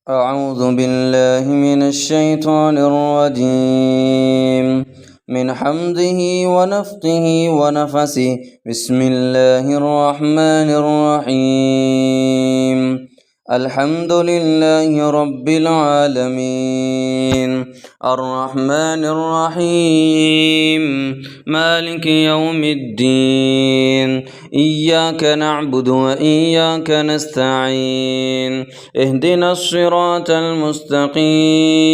أعوذ بالله من الشيطان الرجيم من حمده ونفخه ونفسه بسم الله الرحمن الرحيم الحمد لله رب العالمين الرحمن الرحيم مالك يوم الدين إياك نعبد وإياك نستعين اهدنا الصراط المستقيم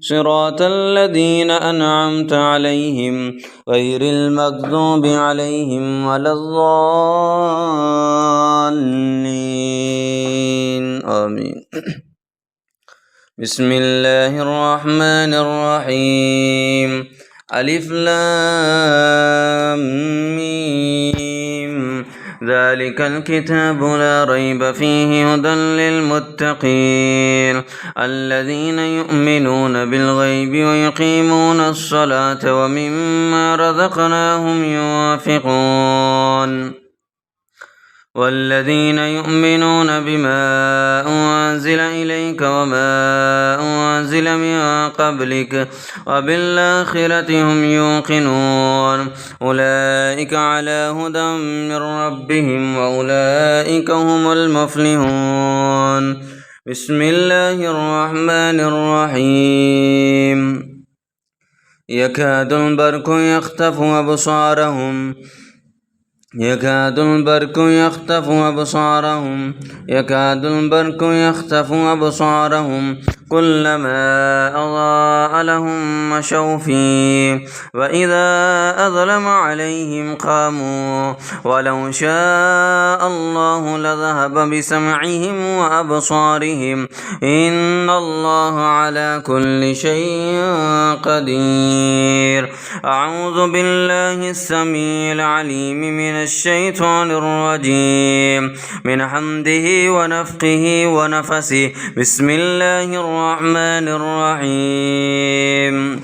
صراط الذين أنعمت عليهم غير المغضوب عليهم ولا الضالين آمين. بسم الله الرحمن الرحيم ألف لام ميم ذلك الكتاب لا ريب فيه هدى للمتقين الذين يؤمنون بالغيب ويقيمون الصلاة ومما رزقناهم ينفقون والذين يؤمنون بما أنزل إليك وما أنزل من قبلك وبالآخرة هم يوقنون أولئك على هدى من ربهم وأولئك هم المفلحون. بسم الله الرحمن الرحيم يكاد البرق يخطف أبصارهم كلما أضاء لهم مشوا فيه وإذا أظلم عليهم قاموا ولو شاء الله لذهب بسمعهم وأبصارهم إن الله على كل شيء قدير. أعوذ بالله السميع العليم من الشيطان الرجيم من حمده ونفخه ونفسه بسم الله الرحمن الرحيم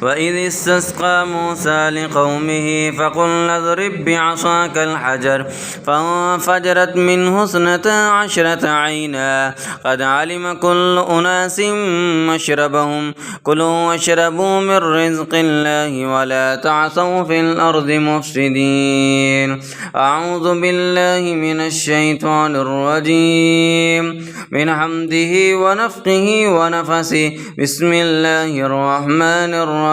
وإذ استسقى موسى لقومه فقلنا اضرب بعصاك الحجر فانفجرت منه 12 عينا قد علم كل أناس مشربهم كلوا واشربوا من رزق الله ولا تعثوا في الأرض مفسدين. أعوذ بالله من الشيطان الرجيم من حمده ونفخه ونفسه بسم الله الرحمن الرحيم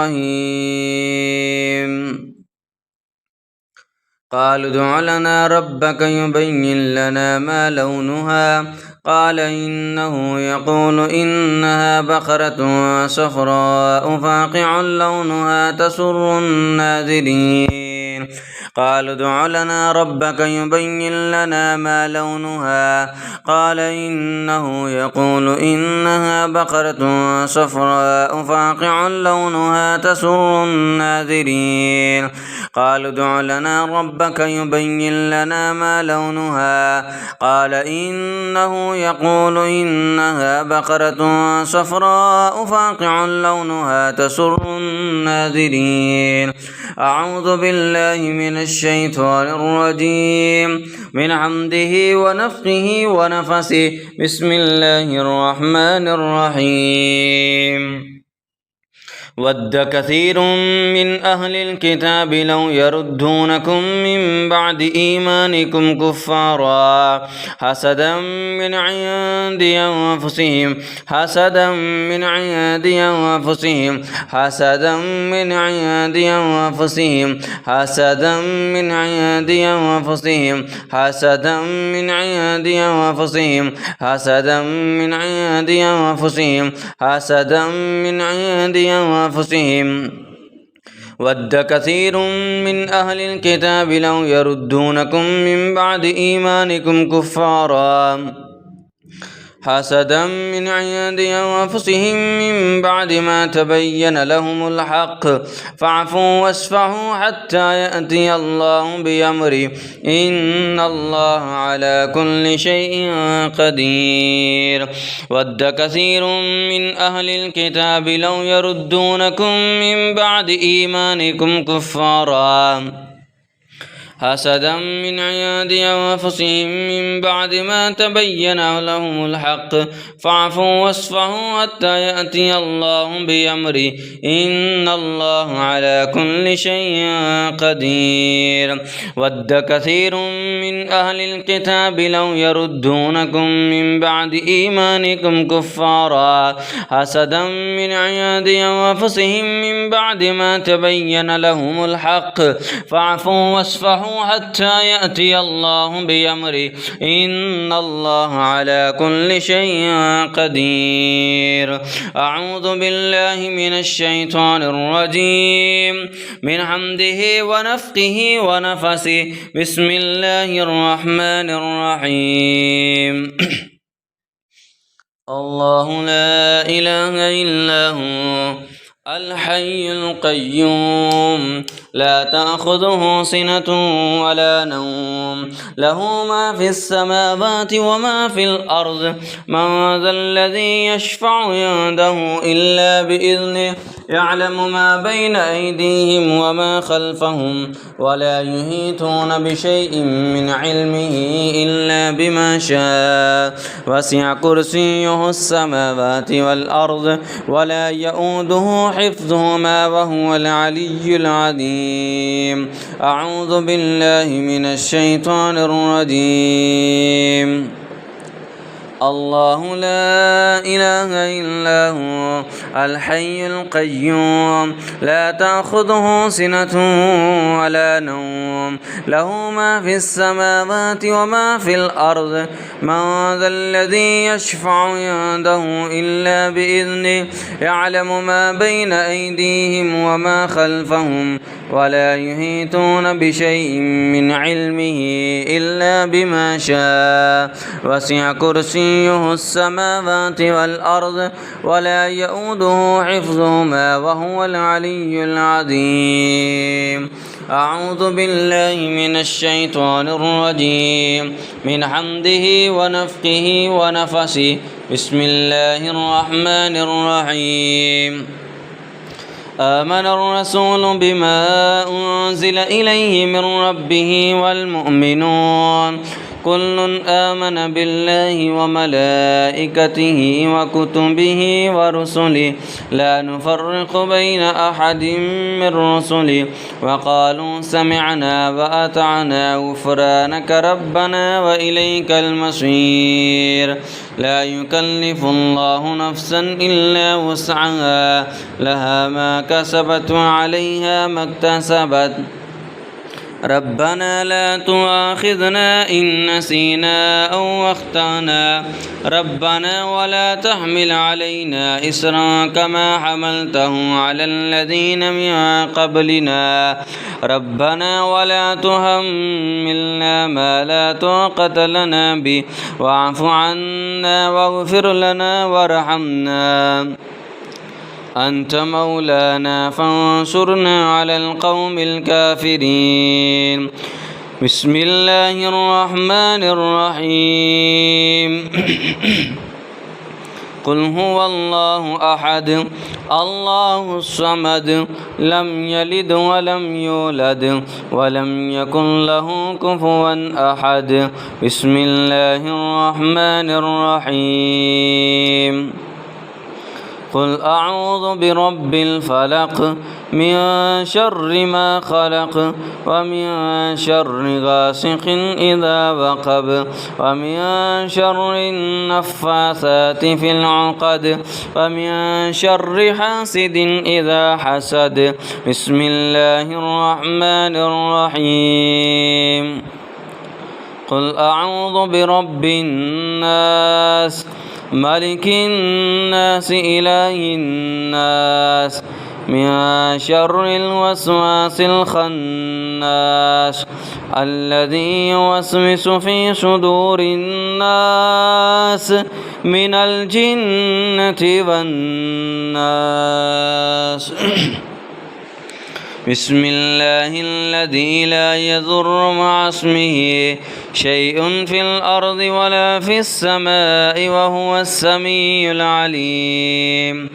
قالوا ادع لنا ربك يبين لنا ما لونها قال إنه يقول إنها بقرة صفراء فاقع لونها تسر الناظرين قالوا ادع لنا ربك يبين لنا ما لونها قال إنه يقول إنها بقرة صفراء فاقع لونها تسر الناظرين قالوا ادع لنا ربك يبين لنا ما لونها قال إنه يقول إنها بقرة صفراء فاقع لونها تسر الناظرين. أعوذ بالله من الشيطان الرجيم من حمده ونفخه ونفسه بسم الله الرحمن الرحيم ود كثير من أهل الكتاب لو يردونكم من بعد إيمانكم كفارا حسدا من عند أنفسهم ود كثير من أهل الكتاب لو يردونكم من بعد إيمانكم كفارا حسدا من عند أنفسهم من بعد ما تبين لهم الحق فاعفوا واصفحوا حتى يأتي الله بأمره إن الله على كل شيء قدير. ود كثير من أهل الكتاب لو يردونكم من بعد إيمانكم كفارا حسدا من عند أنفسهم من بعد ما تبين لهم الحق فاعفوا واصفحوا حتى يأتي الله بأمره إن الله على كل شيء قدير. ود كثير من أهل الكتاب لو يردونكم من بعد إيمانكم كفارا حسدا من عند أنفسهم من بعد ما تبين لهم الحق فاعفوا واصفحوا حتى يأتي الله بأمره إن الله على كل شيء قدير. أعوذ بالله من الشيطان الرجيم من حمده ونفخه ونفسه بسم الله الرحمن الرحيم. الله لا إله إلا هو الحي القيوم لا تأخذه سنة ولا نوم له ما في السماوات وما في الأرض من ذا الذي يشفع عنده إلا بإذنه يعلم ما بين أيديهم وما خلفهم ولا يحيطون بشيء من علمه إلا بما شاء وسع كرسيه السماوات والأرض ولا يؤوده حفظهما وهو العلي العظيم. أعوذ بالله من الشيطان الرجيم. الله لا إله إلا هو الحي القيوم لا تأخذه سنة ولا نوم له ما في السماوات وما في الأرض من ذا الذي يشفع عنده إلا بإذنه يعلم ما بين أيديهم وما خلفهم ولا يحيطون بشيء من علمه إلا بما شاء وسع كرسيه السماوات والأرض ولا يؤوده حفظهما وهو العلي العظيم. أعوذ بالله من الشيطان الرجيم من حمده ونفخه ونفسه بسم الله الرحمن الرحيم. آمن الرسول بما أنزل إليه من ربه والمؤمنون كل آمن بالله وملائكته وكتبه ورسله لا نفرق بين أحد من رسله وقالوا سمعنا وأطعنا غفرانك ربنا وإليك المصير. لا يكلف الله نفسا إلا وسعها لها ما كسبت وعليها ما اكتسبت ربنا لا تؤاخذنا إن نسينا أو أخطأنا ربنا ولا تحمل علينا إصرا كما حملته على الذين من قبلنا ربنا ولا تحملنا ما لا طاقة لنا به واعف عنا واغفر لنا وارحمنا أنت مولانا فانصرنا على القوم الكافرين. بسم الله الرحمن الرحيم. قل هو الله أحد الله الصمد لم يلد ولم يولد ولم يكن له كفوا أحد. بسم الله الرحمن الرحيم. قل أعوذ برب الفلق من شر ما خلق ومن شر غاسق إذا وقب ومن شر النفاثات في العقد ومن شر حاسد إذا حسد. بسم الله الرحمن الرحيم. قل أعوذ برب الناس ملك الناس إله الناس من شر الوسواس الخناس الذي يوسوس في صدور الناس من الجنة والناس. بسم الله الذي لا يضر مع اسمه شيء في الأرض ولا في السماء وهو السميع العليم.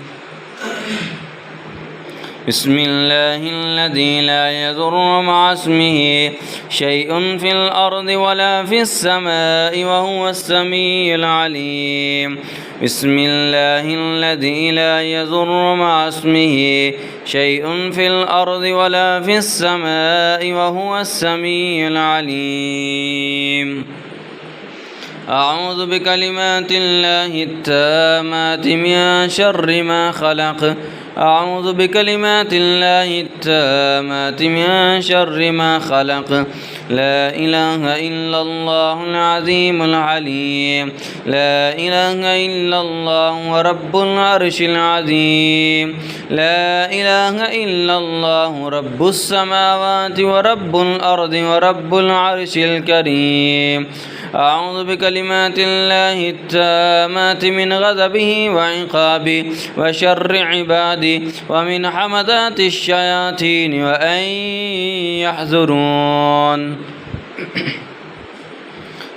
بسم الله الذي لا يضر مع اسمه شيء في الأرض ولا في السماء وهو السميع العليم. بسم الله الذي لا يضر مع اسمه شيء في الأرض ولا في السماء وهو السميع العليم. أعوذ بكلمات الله التامات من شر ما خلق. أعوذ بكلمات الله التامات من شر ما خلق. لا إله إلا الله العظيم العليم. لا إله إلا الله رب العرش العظيم. لا إله إلا الله رب السماوات ورب الأرض ورب العرش الكريم. أعوذ بكلمات الله التامات من غضبه وعقابه وشر عباده ومن حمدات الشياطين وأن يحذرون.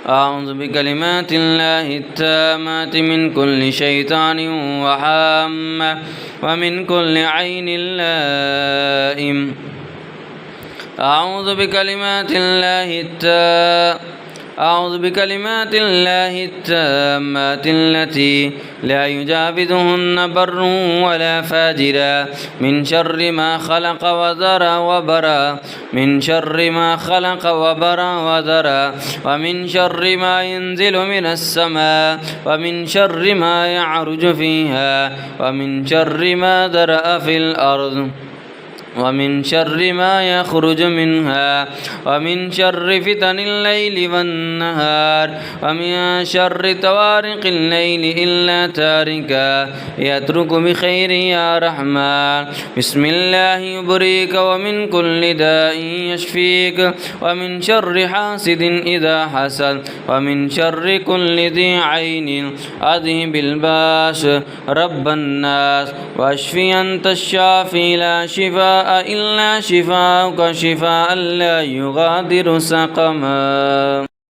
أعوذ بكلمات الله التامات من كل شيطان وهامة ومن كل عين لائم. أعوذ بكلمات الله التامات التي لا يجاوزهن بر ولا فاجر من شر ما خلق وذرى وبرى. من شر ما خلق وبرى وذرى ومن شر ما ينزل من السماء ومن شر ما يعرج فيها ومن شر ما ذرأ في الأرض ومن شر ما يخرج منها ومن شر فتن الليل والنهار ومن شر طوارق الليل إلا تاركا يترك بخير يا رحمن. بسم الله يبريك ومن كل داء يشفيك ومن شر حاسد إذا حسد ومن شر كل ذي عين أذهب الباس رب الناس واشفي أنت الشافي لا شفاء إلا شفاءك شفاء لا يغادر سقما.